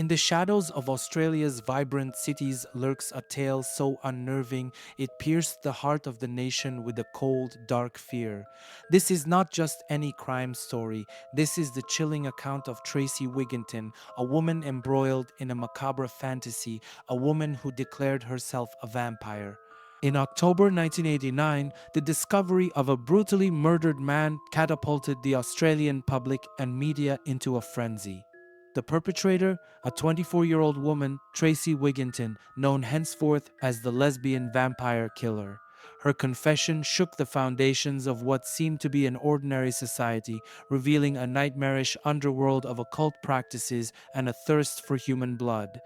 In the shadows of Australia's vibrant cities lurks a tale so unnerving it pierced the heart of the nation with a cold, dark fear. This is not just any crime story, this is the chilling account of Tracy Wigginton, a woman embroiled in a macabre fantasy, a woman who declared herself a vampire. In October 1989, the discovery of a brutally murdered man catapulted the Australian public and media into a frenzy. The perpetrator, a 24-year-old woman, Tracy Wigginton, known henceforth as the Lesbian Vampire Killer. Her confession shook the foundations of what seemed to be an ordinary society, revealing a nightmarish underworld of occult practices and a thirst for human blood.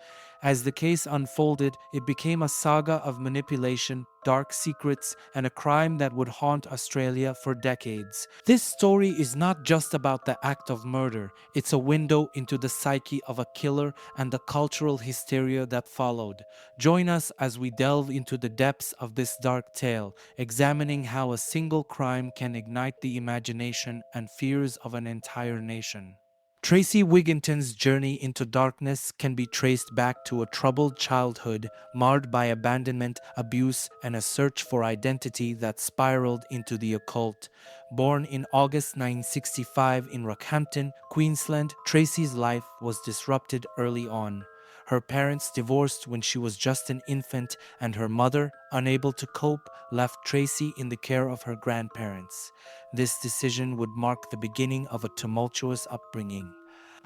As the case unfolded, it became a saga of manipulation, dark secrets, and a crime that would haunt Australia for decades. This story is not just about the act of murder, it's a window into the psyche of a killer and the cultural hysteria that followed. Join us as we delve into the depths of this dark tale, examining how a single crime can ignite the imagination and fears of an entire nation. Tracy Wigginton's journey into darkness can be traced back to a troubled childhood marred by abandonment, abuse, and a search for identity that spiraled into the occult. Born in August 1965 in Rockhampton, Queensland, Tracy's life was disrupted early on. Her parents divorced when she was just an infant, and her mother, unable to cope, left Tracy in the care of her grandparents. This decision would mark the beginning of a tumultuous upbringing.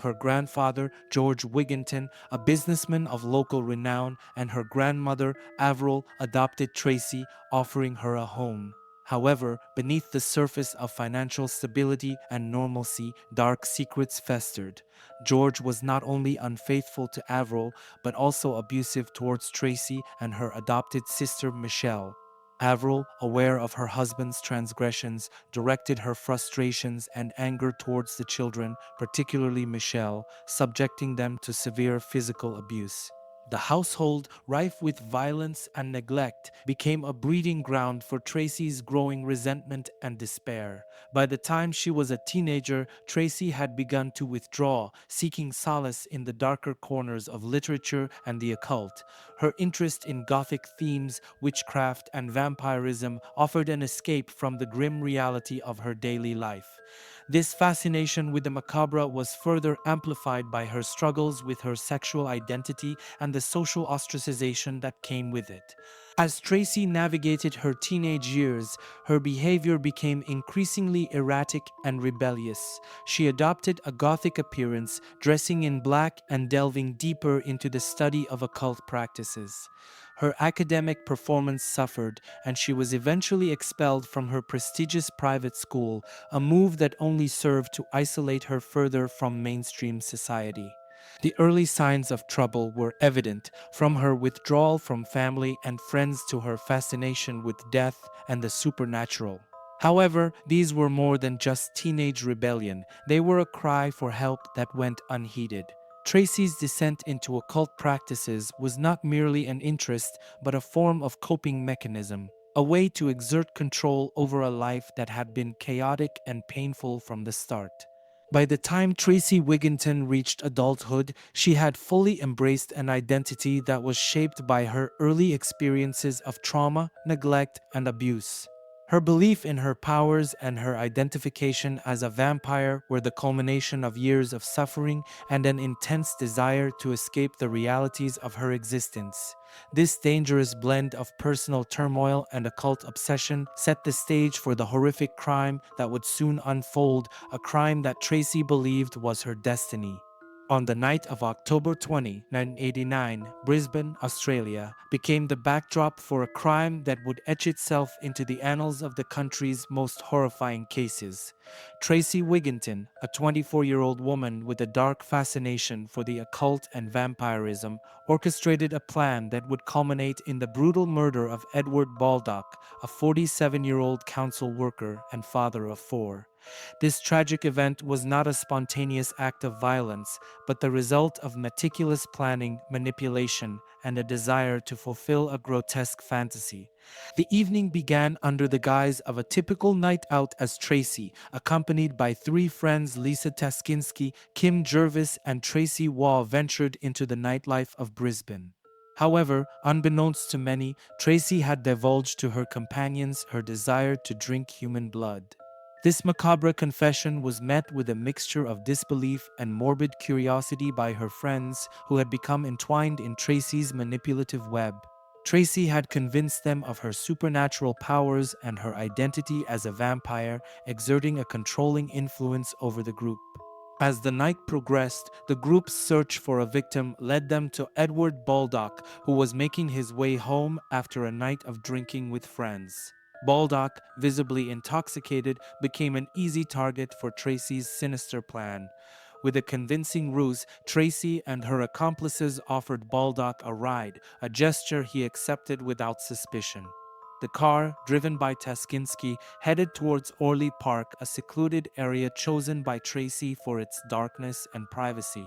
Her grandfather, George Wigginton, a businessman of local renown, and her grandmother, Avril, adopted Tracy, offering her a home. However, beneath the surface of financial stability and normalcy, dark secrets festered. George was not only unfaithful to Avril, but also abusive towards Tracy and her adopted sister Michelle. Avril, aware of her husband's transgressions, directed her frustrations and anger towards the children, particularly Michelle, subjecting them to severe physical abuse. The household, rife with violence and neglect, became a breeding ground for Tracy's growing resentment and despair. By the time she was a teenager, Tracy had begun to withdraw, seeking solace in the darker corners of literature and the occult. Her interest in gothic themes, witchcraft, and vampirism offered an escape from the grim reality of her daily life. This fascination with the macabre was further amplified by her struggles with her sexual identity and the social ostracization that came with it. As Tracy navigated her teenage years, her behavior became increasingly erratic and rebellious. She adopted a gothic appearance, dressing in black and delving deeper into the study of occult practices. Her academic performance suffered, and she was eventually expelled from her prestigious private school, a move that only served to isolate her further from mainstream society. The early signs of trouble were evident, from her withdrawal from family and friends to her fascination with death and the supernatural. However, these were more than just teenage rebellion, they were a cry for help that went unheeded. Tracy's descent into occult practices was not merely an interest, but a form of coping mechanism, a way to exert control over a life that had been chaotic and painful from the start. By the time Tracy Wigginton reached adulthood, she had fully embraced an identity that was shaped by her early experiences of trauma, neglect, and abuse. Her belief in her powers and her identification as a vampire were the culmination of years of suffering and an intense desire to escape the realities of her existence. This dangerous blend of personal turmoil and occult obsession set the stage for the horrific crime that would soon unfold, a crime that Tracy believed was her destiny. On the night of October 20, 1989, Brisbane, Australia, became the backdrop for a crime that would etch itself into the annals of the country's most horrifying cases. Tracy Wigginton, a 24-year-old woman with a dark fascination for the occult and vampirism, orchestrated a plan that would culminate in the brutal murder of Edward Baldock, a 47-year-old council worker and father of four. This tragic event was not a spontaneous act of violence, but the result of meticulous planning, manipulation, and a desire to fulfill a grotesque fantasy. The evening began under the guise of a typical night out as Tracy, accompanied by three friends Lisa Taskinski, Kim Jervis, and Tracy Waugh, ventured into the nightlife of Brisbane. However, unbeknownst to many, Tracy had divulged to her companions her desire to drink human blood. This macabre confession was met with a mixture of disbelief and morbid curiosity by her friends, who had become entwined in Tracy's manipulative web. Tracy had convinced them of her supernatural powers and her identity as a vampire, exerting a controlling influence over the group. As the night progressed, the group's search for a victim led them to Edward Baldock, who was making his way home after a night of drinking with friends. Baldock, visibly intoxicated, became an easy target for Tracy's sinister plan. With a convincing ruse, Tracy and her accomplices offered Baldock a ride, a gesture he accepted without suspicion. The car, driven by Taskinski, headed towards Orley Park, a secluded area chosen by Tracy for its darkness and privacy.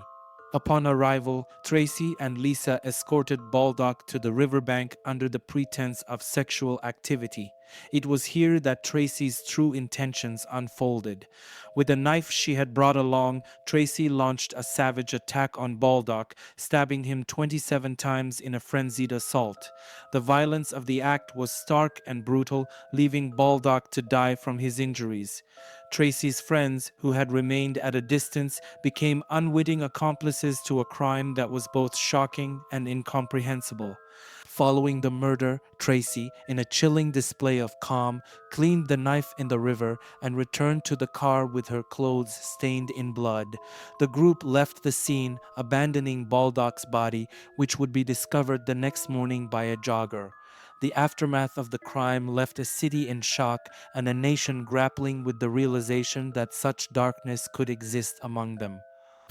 Upon arrival, Tracy and Lisa escorted Baldock to the riverbank under the pretense of sexual activity. It was here that Tracy's true intentions unfolded. With a knife she had brought along, Tracy launched a savage attack on Baldock, stabbing him 27 times in a frenzied assault. The violence of the act was stark and brutal, leaving Baldock to die from his injuries. Tracy's friends, who had remained at a distance, became unwitting accomplices to a crime that was both shocking and incomprehensible. Following the murder, Tracy, in a chilling display of calm, cleaned the knife in the river and returned to the car with her clothes stained in blood. The group left the scene, abandoning Baldock's body, which would be discovered the next morning by a jogger. The aftermath of the crime left a city in shock and a nation grappling with the realization that such darkness could exist among them.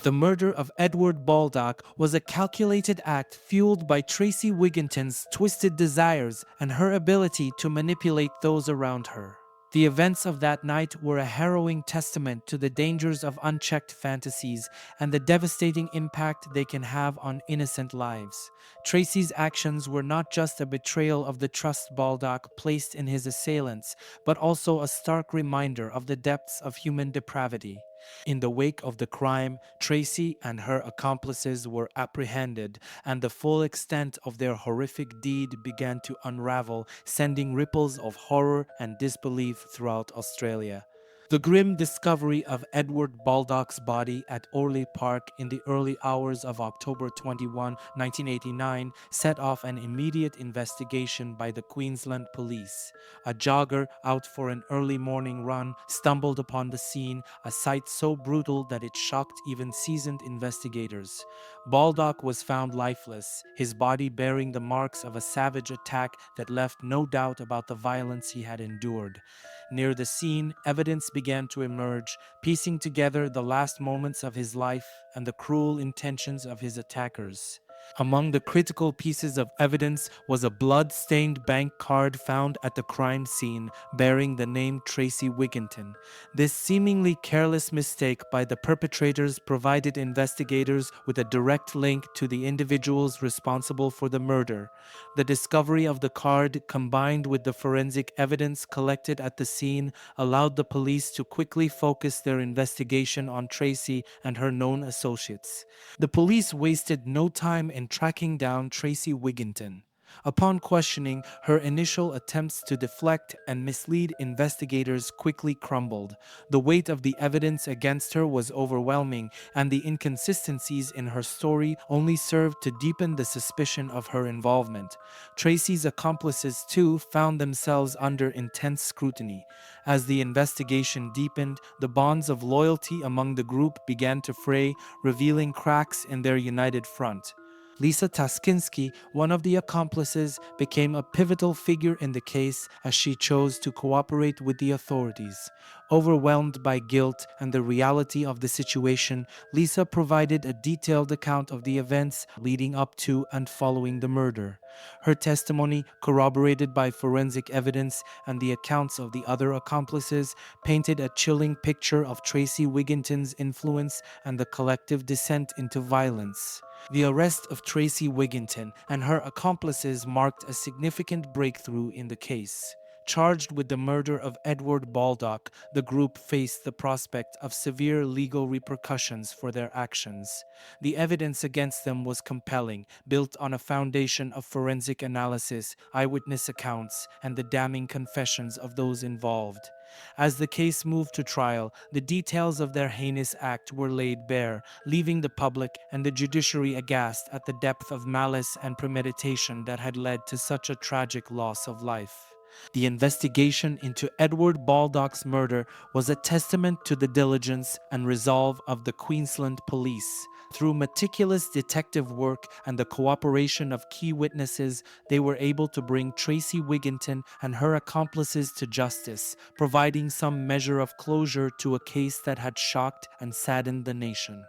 The murder of Edward Baldock was a calculated act fueled by Tracy Wigginton's twisted desires and her ability to manipulate those around her. The events of that night were a harrowing testament to the dangers of unchecked fantasies and the devastating impact they can have on innocent lives. Tracy's actions were not just a betrayal of the trust Baldock placed in his assailants, but also a stark reminder of the depths of human depravity. In the wake of the crime, Tracy and her accomplices were apprehended, and the full extent of their horrific deed began to unravel, sending ripples of horror and disbelief throughout Australia. The grim discovery of Edward Baldock's body at Orley Park in the early hours of October 21, 1989, set off an immediate investigation by the Queensland Police. A jogger out for an early morning run stumbled upon the scene, a sight so brutal that it shocked even seasoned investigators. Baldock was found lifeless, his body bearing the marks of a savage attack that left no doubt about the violence he had endured. Near the scene, evidence began to emerge, piecing together the last moments of his life and the cruel intentions of his attackers. Among the critical pieces of evidence was a blood-stained bank card found at the crime scene bearing the name Tracy Wigginton. This seemingly careless mistake by the perpetrators provided investigators with a direct link to the individuals responsible for the murder. The discovery of the card, combined with the forensic evidence collected at the scene, allowed the police to quickly focus their investigation on Tracy and her known associates. The police wasted no time in tracking down Tracy Wigginton. Upon questioning, her initial attempts to deflect and mislead investigators quickly crumbled. The weight of the evidence against her was overwhelming, and the inconsistencies in her story only served to deepen the suspicion of her involvement. Tracy's accomplices, too, found themselves under intense scrutiny. As the investigation deepened, the bonds of loyalty among the group began to fray, revealing cracks in their united front. Lisa Taskinski, one of the accomplices, became a pivotal figure in the case as she chose to cooperate with the authorities. Overwhelmed by guilt and the reality of the situation, Lisa provided a detailed account of the events leading up to and following the murder. Her testimony, corroborated by forensic evidence and the accounts of the other accomplices, painted a chilling picture of Tracy Wigginton's influence and the collective descent into violence. The arrest of Tracy Wigginton and her accomplices marked a significant breakthrough in the case. Charged with the murder of Edward Baldock, the group faced the prospect of severe legal repercussions for their actions. The evidence against them was compelling, built on a foundation of forensic analysis, eyewitness accounts, and the damning confessions of those involved. As the case moved to trial, the details of their heinous act were laid bare, leaving the public and the judiciary aghast at the depth of malice and premeditation that had led to such a tragic loss of life. The investigation into Edward Baldock's murder was a testament to the diligence and resolve of the Queensland Police. Through meticulous detective work and the cooperation of key witnesses, they were able to bring Tracy Wigginton and her accomplices to justice, providing some measure of closure to a case that had shocked and saddened the nation.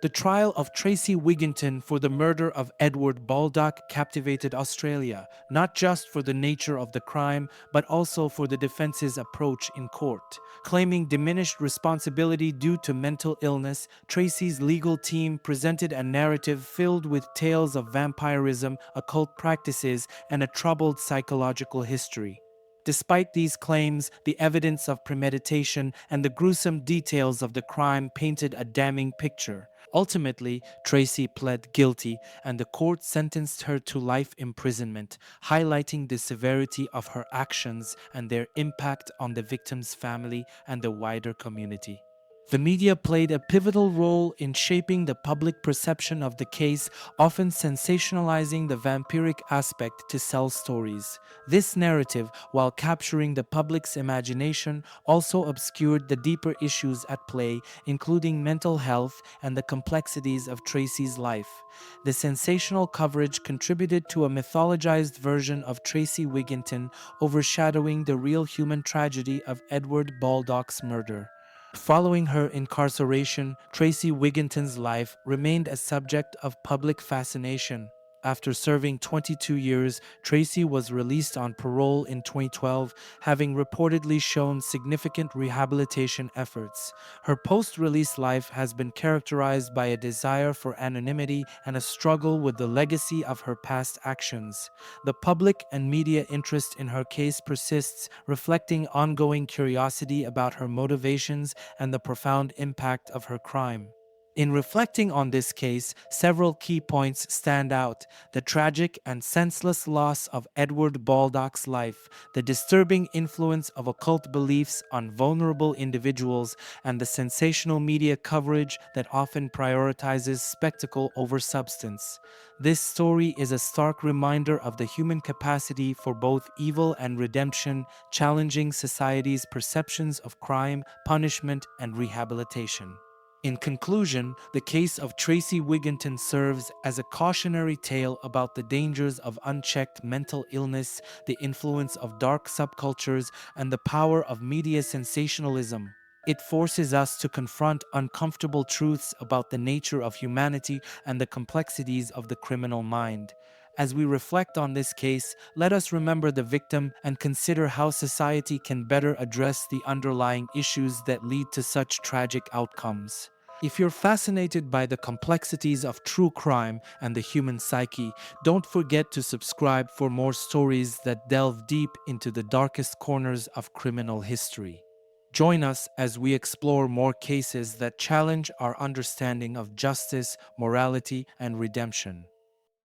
The trial of Tracy Wigginton for the murder of Edward Baldock captivated Australia, not just for the nature of the crime, but also for the defense's approach in court. Claiming diminished responsibility due to mental illness, Tracy's legal team presented a narrative filled with tales of vampirism, occult practices, and a troubled psychological history. Despite these claims, the evidence of premeditation and the gruesome details of the crime painted a damning picture. Ultimately, Tracy pled guilty, and the court sentenced her to life imprisonment, highlighting the severity of her actions and their impact on the victim's family and the wider community. The media played a pivotal role in shaping the public perception of the case, often sensationalizing the vampiric aspect to sell stories. This narrative, while capturing the public's imagination, also obscured the deeper issues at play, including mental health and the complexities of Tracy's life. The sensational coverage contributed to a mythologized version of Tracy Wigginton, overshadowing the real human tragedy of Edward Baldock's murder. Following her incarceration, Tracy Wigginton's life remained a subject of public fascination. After serving 22 years, Tracy was released on parole in 2012, having reportedly shown significant rehabilitation efforts. Her post-release life has been characterized by a desire for anonymity and a struggle with the legacy of her past actions. The public and media interest in her case persists, reflecting ongoing curiosity about her motivations and the profound impact of her crime. In reflecting on this case, several key points stand out: the tragic and senseless loss of Edward Baldock's life, the disturbing influence of occult beliefs on vulnerable individuals, and the sensational media coverage that often prioritizes spectacle over substance. This story is a stark reminder of the human capacity for both evil and redemption, challenging society's perceptions of crime, punishment, and rehabilitation. In conclusion, the case of Tracy Wigginton serves as a cautionary tale about the dangers of unchecked mental illness, the influence of dark subcultures, and the power of media sensationalism. It forces us to confront uncomfortable truths about the nature of humanity and the complexities of the criminal mind. As we reflect on this case, let us remember the victim and consider how society can better address the underlying issues that lead to such tragic outcomes. If you're fascinated by the complexities of true crime and the human psyche, don't forget to subscribe for more stories that delve deep into the darkest corners of criminal history. Join us as we explore more cases that challenge our understanding of justice, morality, and redemption.